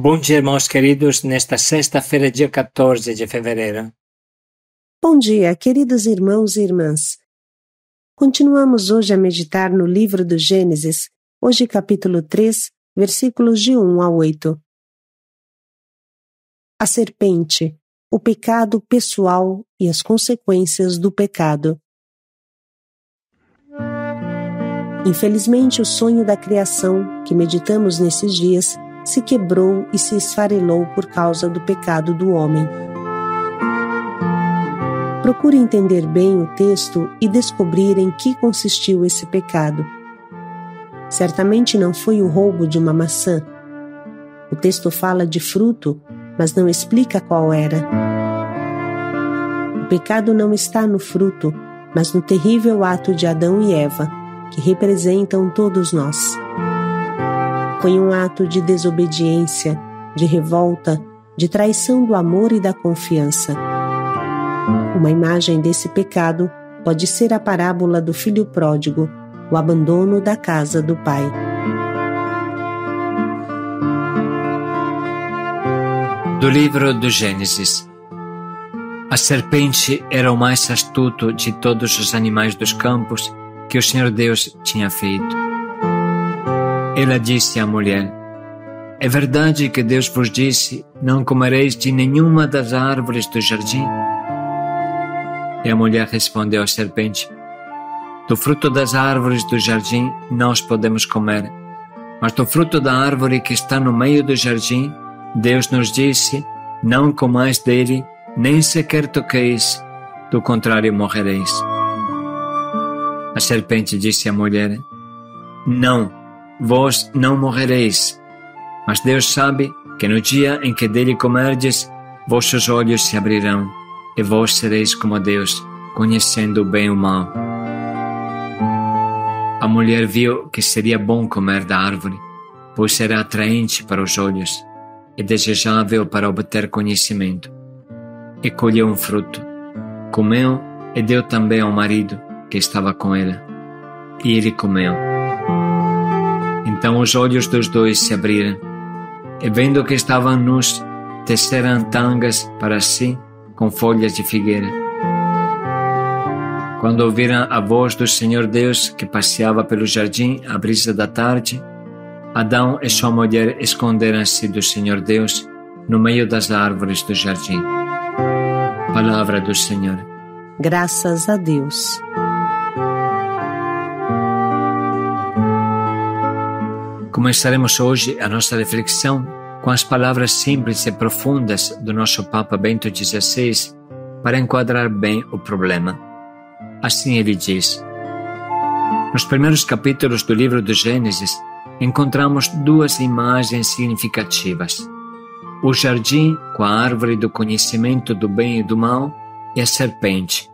Bom dia, irmãos queridos, nesta sexta-feira, dia 14 de fevereiro. Bom dia, queridos irmãos e irmãs. Continuamos hoje a meditar no livro do Gênesis, hoje capítulo 3, versículos de 1 a 8. A serpente, o pecado pessoal e as consequências do pecado. Infelizmente, o sonho da criação, que meditamos nesses dias, se quebrou e se esfarelou por causa do pecado do homem. Procure entender bem o texto e descobrir em que consistiu esse pecado. Certamente não foi o roubo de uma maçã. O texto fala de fruto, mas não explica qual era. O pecado não está no fruto, mas no terrível ato de Adão e Eva, que representam todos nós. Foi um ato de desobediência, de revolta, de traição do amor e da confiança. Uma imagem desse pecado pode ser a parábola do filho pródigo, o abandono da casa do pai. Do livro do Gênesis. A serpente era o mais astuto de todos os animais dos campos que o Senhor Deus tinha feito. Ela disse à mulher: é verdade que Deus vos disse, não comereis de nenhuma das árvores do jardim? E a mulher respondeu à serpente: do fruto das árvores do jardim nós podemos comer, mas do fruto da árvore que está no meio do jardim, Deus nos disse, não comais dele, nem sequer toqueis, do contrário morrereis. A serpente disse à mulher: não, vós não morrereis, mas Deus sabe que no dia em que dele comerdes, vossos olhos se abrirão, e vós sereis como Deus, conhecendo o bem e o mal. A mulher viu que seria bom comer da árvore, pois era atraente para os olhos, e desejável para obter conhecimento. E colheu um fruto, comeu e deu também ao marido, que estava com ela, e ele comeu. Então os olhos dos dois se abriram, e vendo que estavam nus, teceram tangas para si com folhas de figueira. Quando ouviram a voz do Senhor Deus que passeava pelo jardim à brisa da tarde, Adão e sua mulher esconderam-se do Senhor Deus no meio das árvores do jardim. Palavra do Senhor. Graças a Deus. Começaremos hoje a nossa reflexão com as palavras simples e profundas do nosso Papa Bento XVI para enquadrar bem o problema. Assim ele diz: nos primeiros capítulos do livro do Gênesis, encontramos duas imagens significativas: o jardim com a árvore do conhecimento do bem e do mal e a serpente.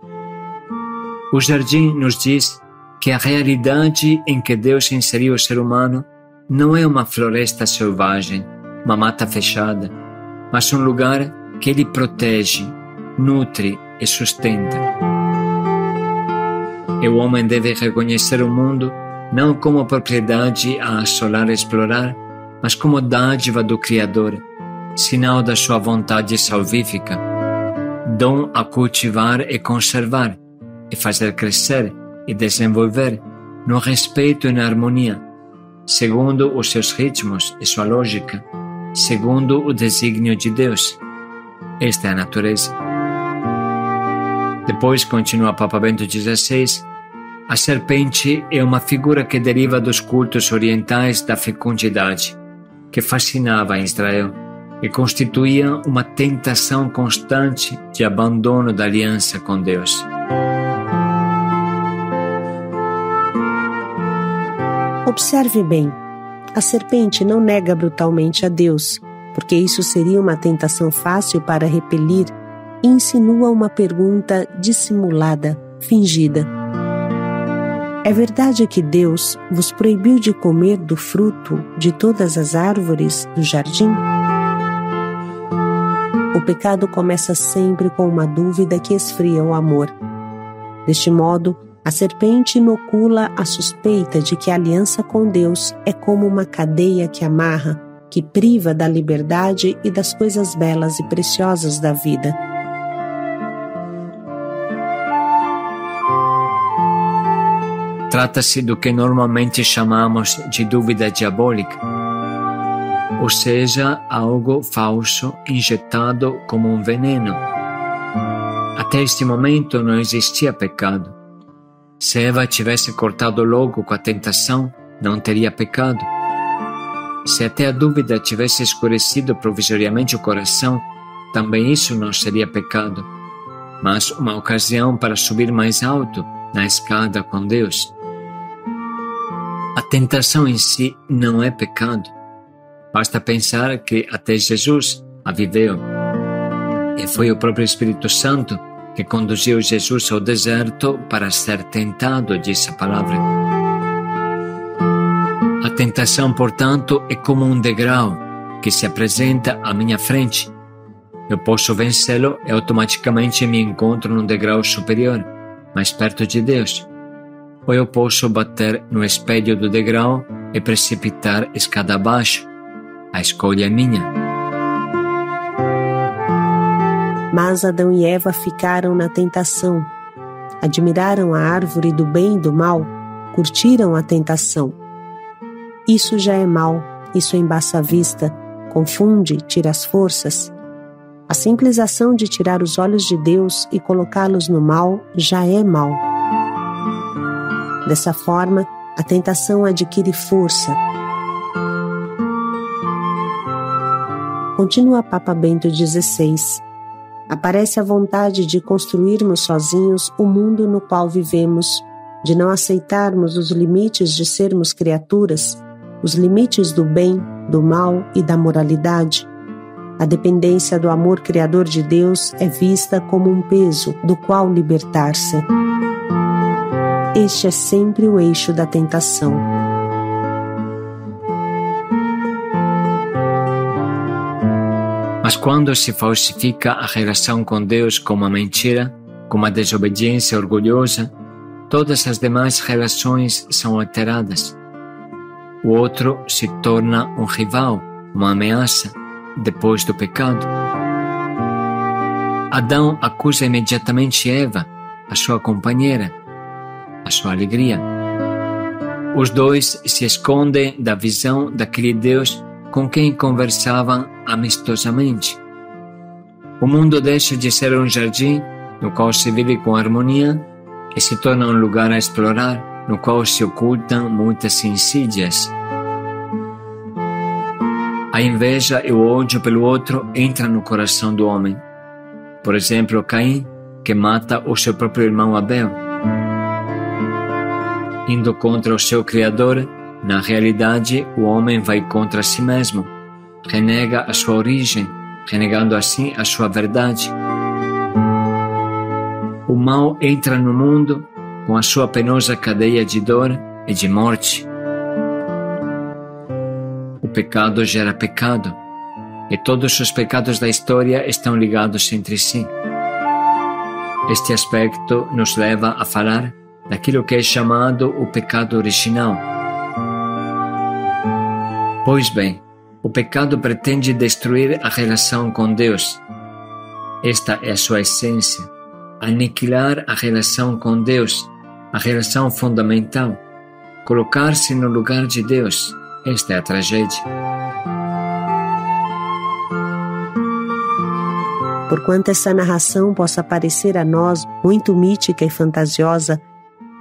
O jardim nos diz que a realidade em que Deus inseriu o ser humano não é uma floresta selvagem, uma mata fechada, mas um lugar que ele protege, nutre e sustenta. E o homem deve reconhecer o mundo não como propriedade a assolar e explorar, mas como dádiva do Criador, sinal da sua vontade salvífica, dom a cultivar e conservar, e fazer crescer e desenvolver no respeito e na harmonia, segundo os seus ritmos e sua lógica, segundo o desígnio de Deus. Esta é a natureza. Depois, continua Papa Bento XVI, a serpente é uma figura que deriva dos cultos orientais da fecundidade, que fascinava Israel e constituía uma tentação constante de abandono da aliança com Deus. Observe bem, a serpente não nega brutalmente a Deus, porque isso seria uma tentação fácil para repelir, e insinua uma pergunta dissimulada, fingida. É verdade que Deus vos proibiu de comer do fruto de todas as árvores do jardim? O pecado começa sempre com uma dúvida que esfria o amor. Deste modo, a serpente inocula a suspeita de que a aliança com Deus é como uma cadeia que amarra, que priva da liberdade e das coisas belas e preciosas da vida. Trata-se do que normalmente chamamos de dúvida diabólica, ou seja, algo falso injetado como um veneno. Até este momento não existia pecado. Se Eva tivesse cortado logo com a tentação, não teria pecado. Se até a dúvida tivesse escurecido provisoriamente o coração, também isso não seria pecado, mas uma ocasião para subir mais alto na escada com Deus. A tentação em si não é pecado. Basta pensar que até Jesus a viveu. E foi o próprio Espírito Santo que conduziu Jesus ao deserto para ser tentado, diz a palavra. A tentação, portanto, é como um degrau que se apresenta à minha frente. Eu posso vencê-lo e automaticamente me encontro num degrau superior, mais perto de Deus. Ou eu posso bater no espelho do degrau e precipitar escada abaixo. A escolha é minha. Mas Adão e Eva ficaram na tentação. Admiraram a árvore do bem e do mal, curtiram a tentação. Isso já é mal, isso embaça a vista, confunde, tira as forças. A simples ação de tirar os olhos de Deus e colocá-los no mal já é mal. Dessa forma, a tentação adquire força. Continua Papa Bento XVI. Aparece a vontade de construirmos sozinhos o mundo no qual vivemos, de não aceitarmos os limites de sermos criaturas, os limites do bem, do mal e da moralidade. A dependência do amor criador de Deus é vista como um peso do qual libertar-se. Este é sempre o eixo da tentação. Mas quando se falsifica a relação com Deus com uma mentira, com uma desobediência orgulhosa, todas as demais relações são alteradas. O outro se torna um rival, uma ameaça, depois do pecado. Adão acusa imediatamente Eva, a sua companheira, a sua alegria. Os dois se escondem da visão daquele Deus com quem conversavam amistosamente. O mundo deixa de ser um jardim no qual se vive com harmonia e se torna um lugar a explorar, no qual se ocultam muitas insídias. A inveja e o ódio pelo outro entram no coração do homem. Por exemplo, Caim, que mata o seu próprio irmão Abel. Indo contra o seu Criador, na realidade, o homem vai contra si mesmo, renega a sua origem, renegando assim a sua verdade. O mal entra no mundo com a sua penosa cadeia de dor e de morte. O pecado gera pecado, e todos os pecados da história estão ligados entre si. Este aspecto nos leva a falar daquilo que é chamado o pecado original. Pois bem, o pecado pretende destruir a relação com Deus. Esta é a sua essência, aniquilar a relação com Deus, a relação fundamental, colocar-se no lugar de Deus. Esta é a tragédia. Porquanto essa narração possa parecer a nós muito mítica e fantasiosa,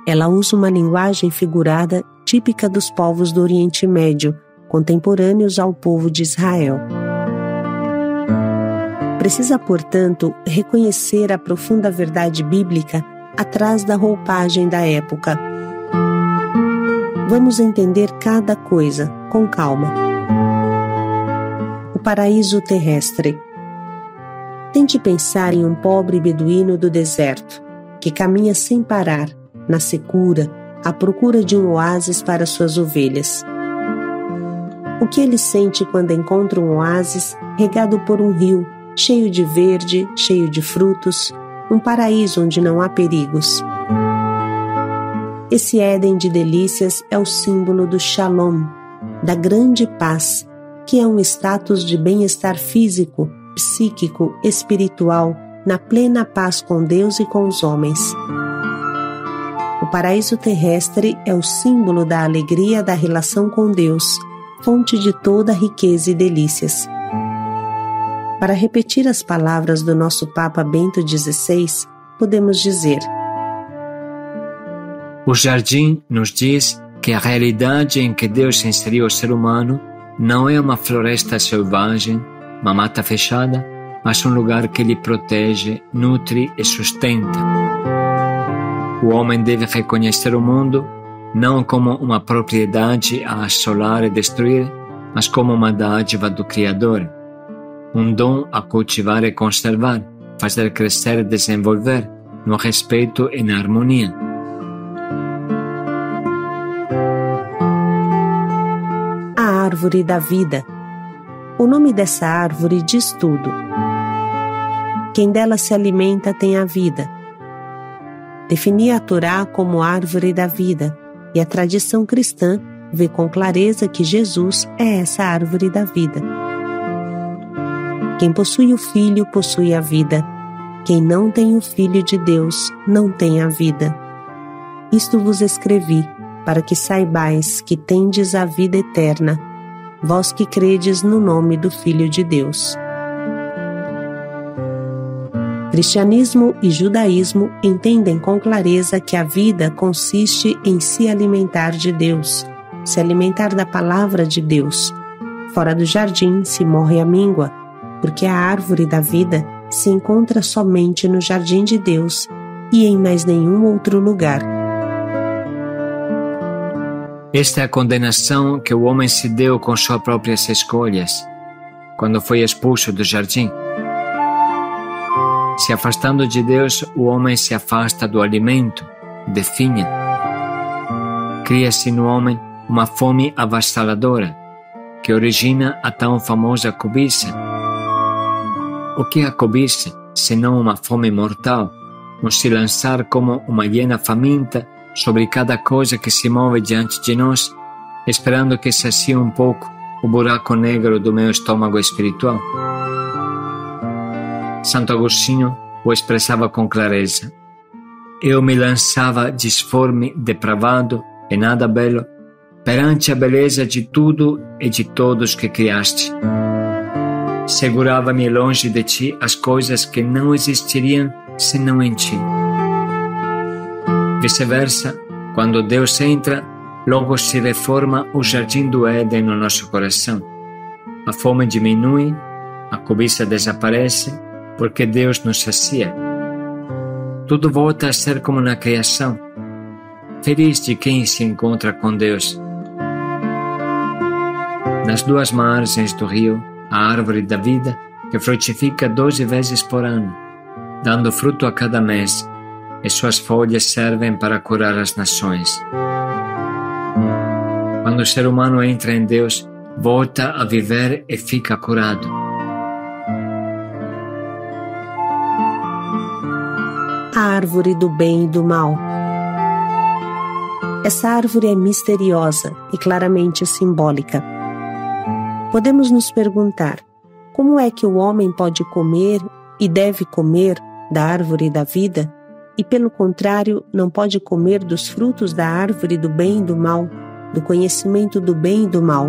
ela usa uma linguagem figurada típica dos povos do Oriente Médio, contemporâneos ao povo de Israel. Precisa, portanto, reconhecer a profunda verdade bíblica atrás da roupagem da época. Vamos entender cada coisa, com calma. O paraíso terrestre. Tente pensar em um pobre beduíno do deserto, que caminha sem parar, na secura, à procura de um oásis para suas ovelhas. O que ele sente quando encontra um oásis regado por um rio, cheio de verde, cheio de frutos, um paraíso onde não há perigos? Esse Éden de delícias é o símbolo do Shalom, da grande paz, que é um status de bem-estar físico, psíquico, espiritual, na plena paz com Deus e com os homens. O paraíso terrestre é o símbolo da alegria da relação com Deus, fonte de toda riqueza e delícias. Para repetir as palavras do nosso Papa Bento XVI, podemos dizer: o jardim nos diz que a realidade em que Deus inseriu o ser humano não é uma floresta selvagem, uma mata fechada, mas um lugar que lhe protege, nutre e sustenta. O homem deve reconhecer o mundo não como uma propriedade a assolar e destruir, mas como uma dádiva do Criador, um dom a cultivar e conservar, fazer crescer e desenvolver, no respeito e na harmonia. A árvore da vida. O nome dessa árvore diz tudo. Quem dela se alimenta tem a vida. Definia a Torá como árvore da vida, e a tradição cristã vê com clareza que Jesus é essa árvore da vida. Quem possui o Filho possui a vida. Quem não tem o Filho de Deus não tem a vida. Isto vos escrevi, para que saibais que tendes a vida eterna, vós que credes no nome do Filho de Deus. Cristianismo e judaísmo entendem com clareza que a vida consiste em se alimentar de Deus, se alimentar da palavra de Deus. Fora do jardim se morre a míngua, porque a árvore da vida se encontra somente no jardim de Deus e em mais nenhum outro lugar. Esta é a condenação que o homem se deu com suas próprias escolhas, quando foi expulso do jardim. Se afastando de Deus, o homem se afasta do alimento, definha. Cria-se no homem uma fome avassaladora, que origina a tão famosa cobiça. O que é a cobiça, senão uma fome mortal, um se lançar como uma hiena faminta sobre cada coisa que se move diante de nós, esperando que sacie um pouco o buraco negro do meu estômago espiritual? Santo Agostinho o expressava com clareza: eu me lançava disforme, depravado e nada belo, perante a beleza de tudo e de todos que criaste. Segurava-me longe de ti as coisas que não existiriam senão em ti. Vice-versa, quando Deus entra, logo se reforma o jardim do Éden no nosso coração. A fome diminui, a cobiça desaparece, porque Deus nos sacia. Tudo volta a ser como na criação. Feliz de quem se encontra com Deus. Nas duas margens do rio, a árvore da vida, que frutifica 12 vezes por ano, dando fruto a cada mês, e suas folhas servem para curar as nações. Quando o ser humano entra em Deus, volta a viver e fica curado. A árvore do bem e do mal. Essa árvore é misteriosa e claramente simbólica. Podemos nos perguntar: como é que o homem pode comer e deve comer da árvore da vida e, pelo contrário, não pode comer dos frutos da árvore do bem e do mal, do conhecimento do bem e do mal?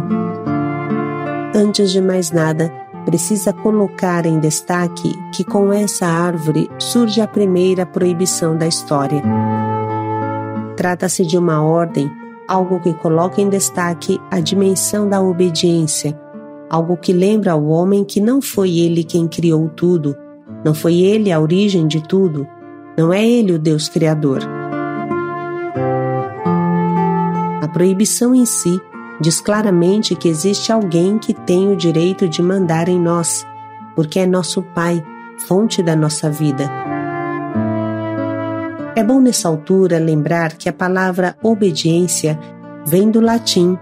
Antes de mais nada, precisa colocar em destaque que com essa árvore surge a primeira proibição da história. Trata-se de uma ordem, algo que coloca em destaque a dimensão da obediência, algo que lembra ao homem que não foi ele quem criou tudo, não foi ele a origem de tudo, não é ele o Deus Criador. A proibição em si diz claramente que existe alguém que tem o direito de mandar em nós, porque é nosso Pai, fonte da nossa vida. É bom nessa altura lembrar que a palavra obediência vem do latim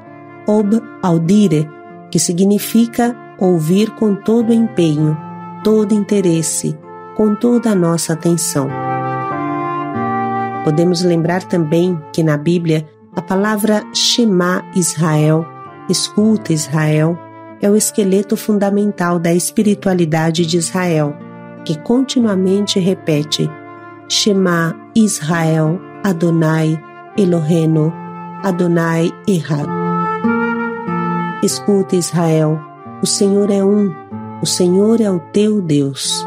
ob audire, que significa ouvir com todo empenho, todo interesse, com toda a nossa atenção. Podemos lembrar também que na Bíblia a palavra Shema Israel, escuta Israel, é o esqueleto fundamental da espiritualidade de Israel, que continuamente repete: Shema Israel, Adonai Eloheinu, Adonai Echad. Escuta, Israel, o Senhor é um, o Senhor é o teu Deus.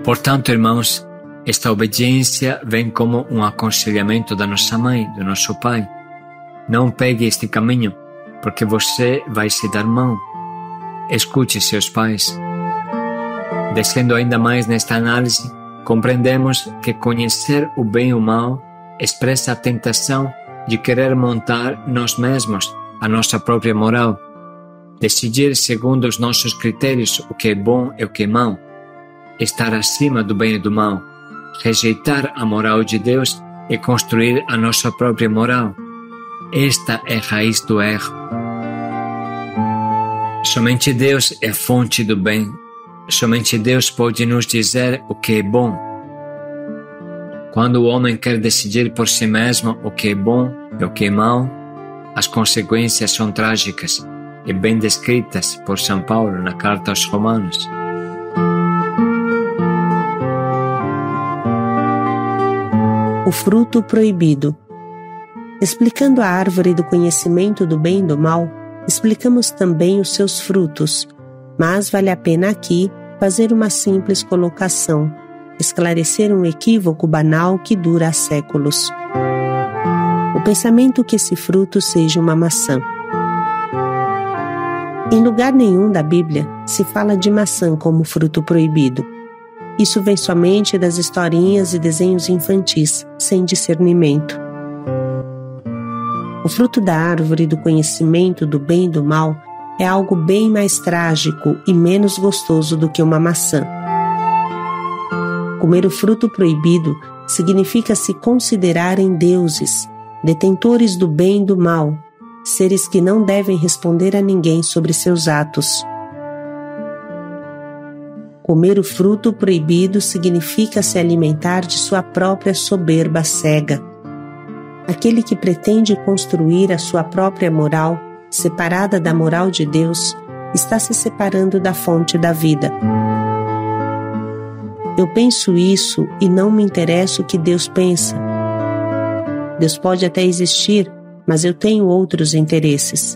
Portanto, irmãos, esta obediência vem como um aconselhamento da nossa mãe, do nosso pai. Não pegue este caminho, porque você vai se dar mal. Escute seus pais. Descendo ainda mais nesta análise, compreendemos que conhecer o bem e o mal expressa a tentação de querer montar nós mesmos a nossa própria moral, decidir segundo os nossos critérios o que é bom e o que é mau, estar acima do bem e do mal, rejeitar a moral de Deus e construir a nossa própria moral. Esta é a raiz do erro. Somente Deus é a fonte do bem. Somente Deus pode nos dizer o que é bom. Quando o homem quer decidir por si mesmo o que é bom e o que é mau, as consequências são trágicas e bem descritas por São Paulo na carta aos Romanos. O fruto proibido. Explicando a árvore do conhecimento do bem e do mal, explicamos também os seus frutos, mas vale a pena aqui fazer uma simples colocação, esclarecer um equívoco banal que dura há séculos. O pensamento que esse fruto seja uma maçã. Em lugar nenhum da Bíblia se fala de maçã como fruto proibido. Isso vem somente das historinhas e desenhos infantis, sem discernimento. O fruto da árvore do conhecimento do bem e do mal é algo bem mais trágico e menos gostoso do que uma maçã. Comer o fruto proibido significa se considerarem deuses, detentores do bem e do mal, seres que não devem responder a ninguém sobre seus atos. Comer o fruto proibido significa se alimentar de sua própria soberba cega. Aquele que pretende construir a sua própria moral, separada da moral de Deus, está se separando da fonte da vida. Eu penso isso e não me interessa o que Deus pensa. Deus pode até existir, mas eu tenho outros interesses.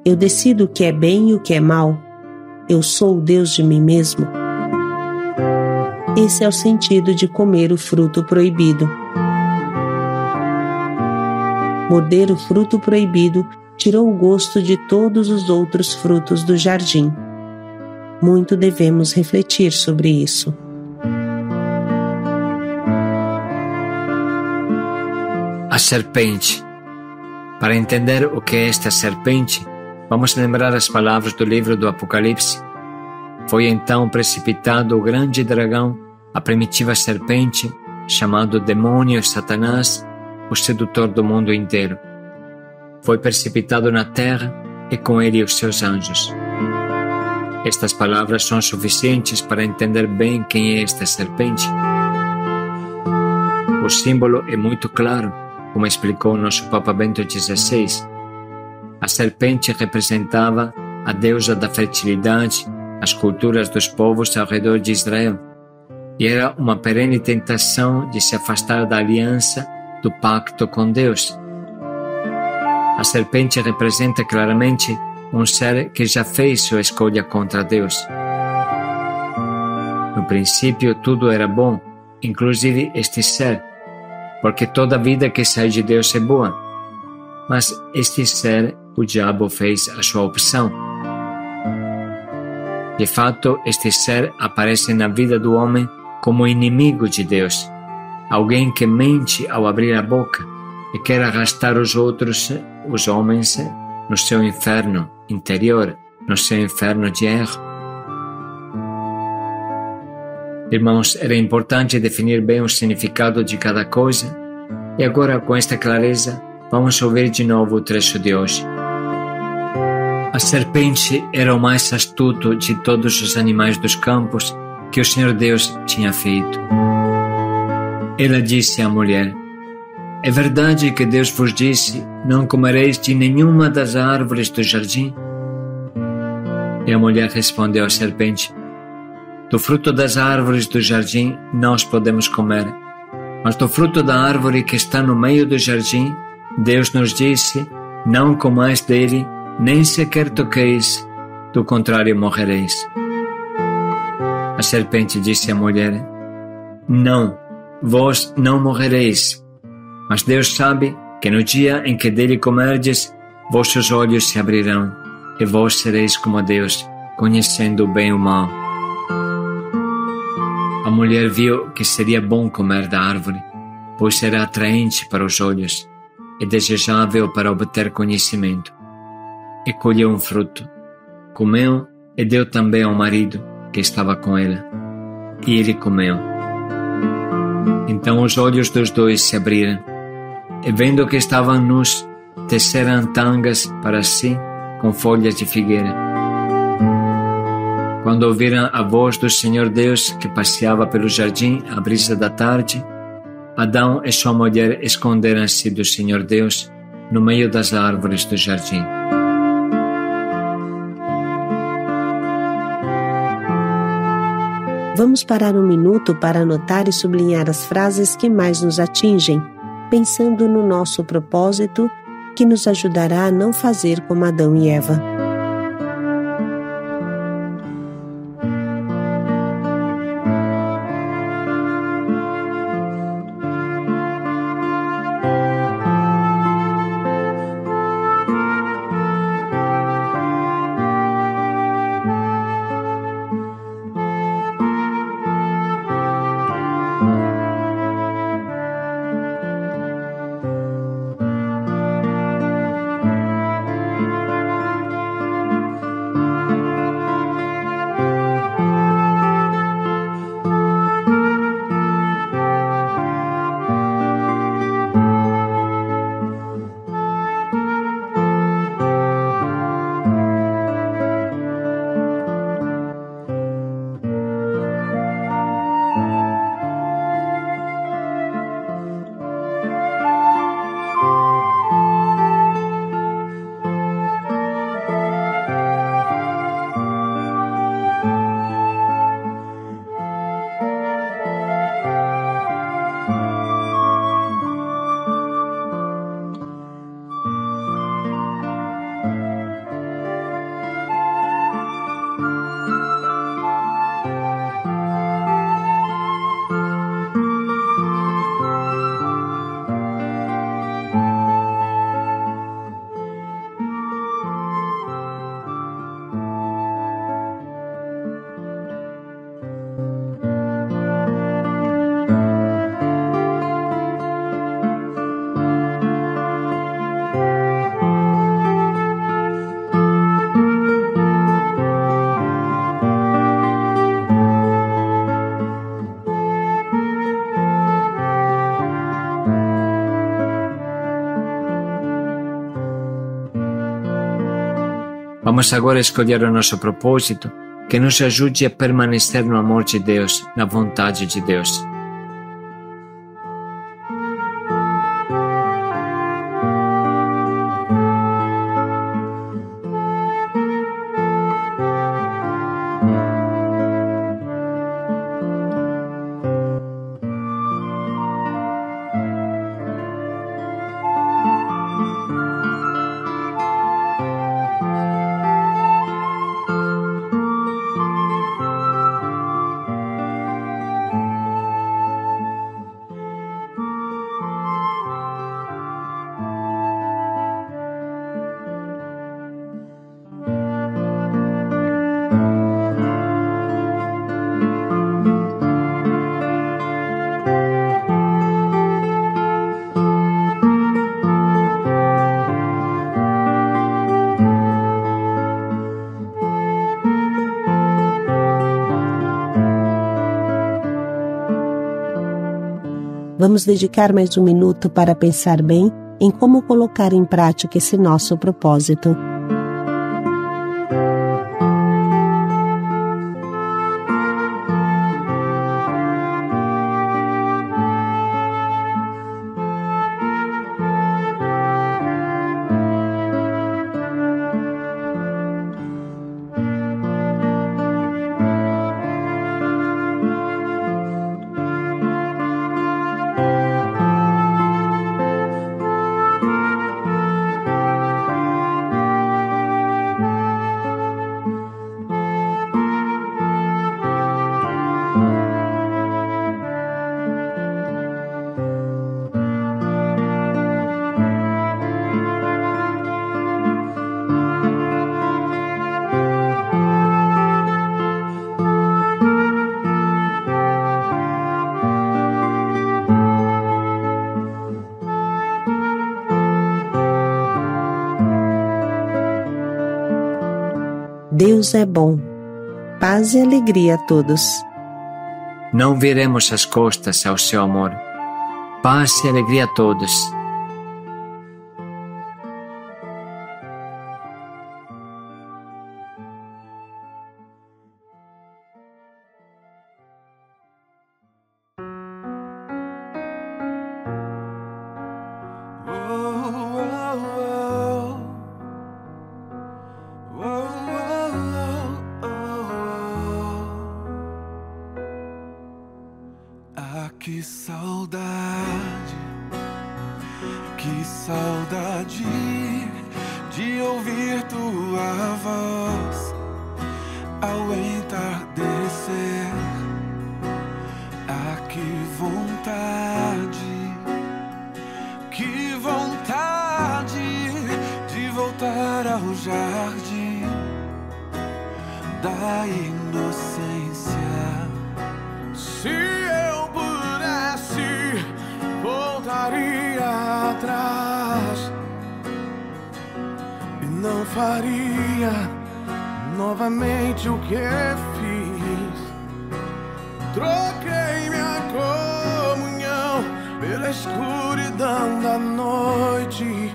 Eu decido o que é bem e o que é mal. Eu sou o Deus de mim mesmo. Esse é o sentido de comer o fruto proibido. Morder o fruto proibido tirou o gosto de todos os outros frutos do jardim. Muito devemos refletir sobre isso. A serpente. Para entender o que é esta serpente, vamos lembrar as palavras do livro do Apocalipse. Foi então precipitado o grande dragão, a primitiva serpente, chamado demônio Satanás, o sedutor do mundo inteiro. Foi precipitado na terra e com ele os seus anjos. Estas palavras são suficientes para entender bem quem é esta serpente. O símbolo é muito claro, como explicou nosso Papa Bento XVI. A serpente representava a deusa da fertilidade, as culturas dos povos ao redor de Israel, e era uma perene tentação de se afastar da aliança, do pacto com Deus. A serpente representa claramente um ser que já fez sua escolha contra Deus. No princípio tudo era bom, inclusive este ser, porque toda vida que sai de Deus é boa. Mas este ser, o diabo fez a sua opção. De fato, este ser aparece na vida do homem como inimigo de Deus, alguém que mente ao abrir a boca e quer arrastar os outros, os homens, no seu inferno interior, no seu inferno de erro. Irmãos, era importante definir bem o significado de cada coisa, e agora, com esta clareza, vamos ouvir de novo o trecho de hoje. A serpente era o mais astuto de todos os animais dos campos que o Senhor Deus tinha feito. Ela disse à mulher: É verdade que Deus vos disse: não comereis de nenhuma das árvores do jardim? E a mulher respondeu à serpente: do fruto das árvores do jardim nós podemos comer, mas do fruto da árvore que está no meio do jardim, Deus nos disse: não comais dele, nem sequer toqueis, do contrário morrereis. A serpente disse à mulher: não, vós não morrereis, mas Deus sabe que no dia em que dele comerdes, vossos olhos se abrirão, e vós sereis como Deus, conhecendo o bem e o mal. A mulher viu que seria bom comer da árvore, pois era atraente para os olhos e desejável para obter conhecimento. E colheu um fruto, comeu e deu também ao marido que estava com ela, e ele comeu. Então os olhos dos dois se abriram, e vendo que estavam nus, teceram tangas para si com folhas de figueira. Quando ouviram a voz do Senhor Deus que passeava pelo jardim à brisa da tarde, Adão e sua mulher esconderam-se do Senhor Deus no meio das árvores do jardim. Vamos parar um minuto para anotar e sublinhar as frases que mais nos atingem, pensando no nosso propósito, que nos ajudará a não fazer como Adão e Eva. Vamos agora escolher o nosso propósito, que nos ajude a permanecer no amor de Deus, na vontade de Deus. Vamos dedicar mais um minuto para pensar bem em como colocar em prática esse nosso propósito. Deus é bom. Paz e alegria a todos. Não viremos as costas ao seu amor. Paz e alegria a todos. Que saudade de ouvir tua voz ao entardecer. Ah, que vontade de voltar ao jardim da inocência. Se eu pudesse, voltaria atrás e não faria novamente o que fiz. Troquei minha comunhão pela escuridão da noite,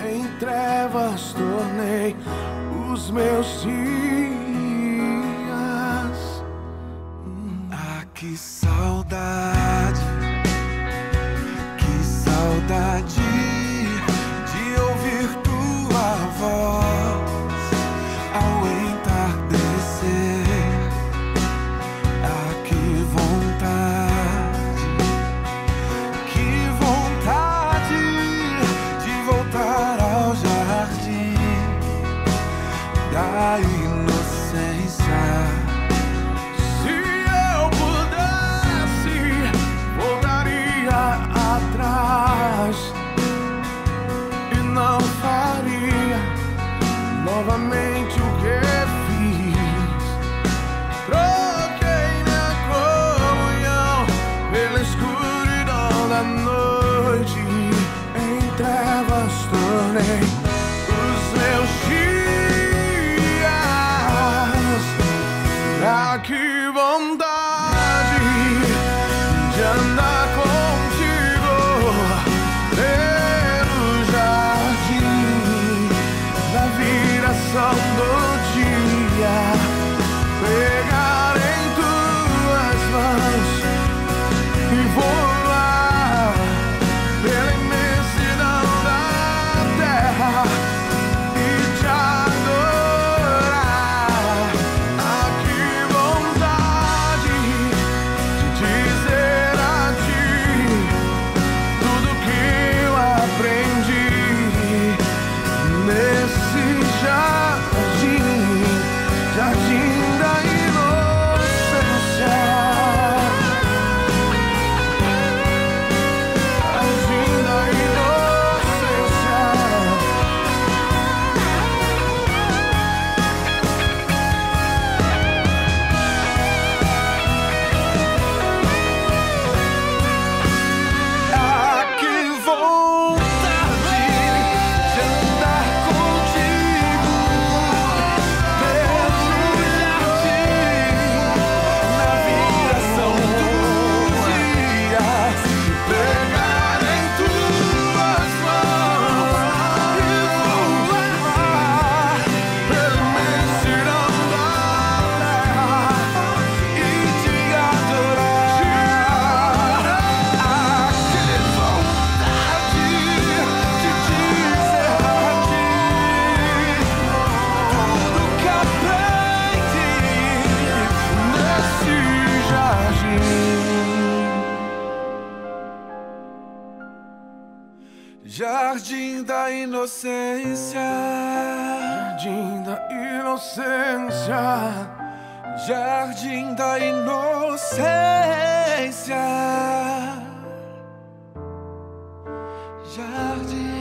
em trevas tornei os meus dias. Ah, que saudade de ouvir tua voz ao entardecer. Ah, que vontade de voltar ao jardim da inocência. Se eu pudesse, voltaria atrás e não faria novamente o que fiz. Troquei minha comunhão pela escuridão da noite, em trevas tornei os meus dias. Ah, que vontade de andar contigo pelo jardim da viração do dia, pegar em tuas mãos e voar pela imensidão da terra e te adorar. Ah, que vontade de dizer a ti tudo que eu aprendi nesse jardim da inocência. Jardim da inocência. Ah, que vontade de andar contigo pelo jardim na viração do dia, pegar em tuas mãos e voar pela imensidão da terra e te adorar. Ah, que vontade de dizer a ti tudo que aprendi nesse jardim da inocência. Jardim da inocência. Jardim da inocência. Jardim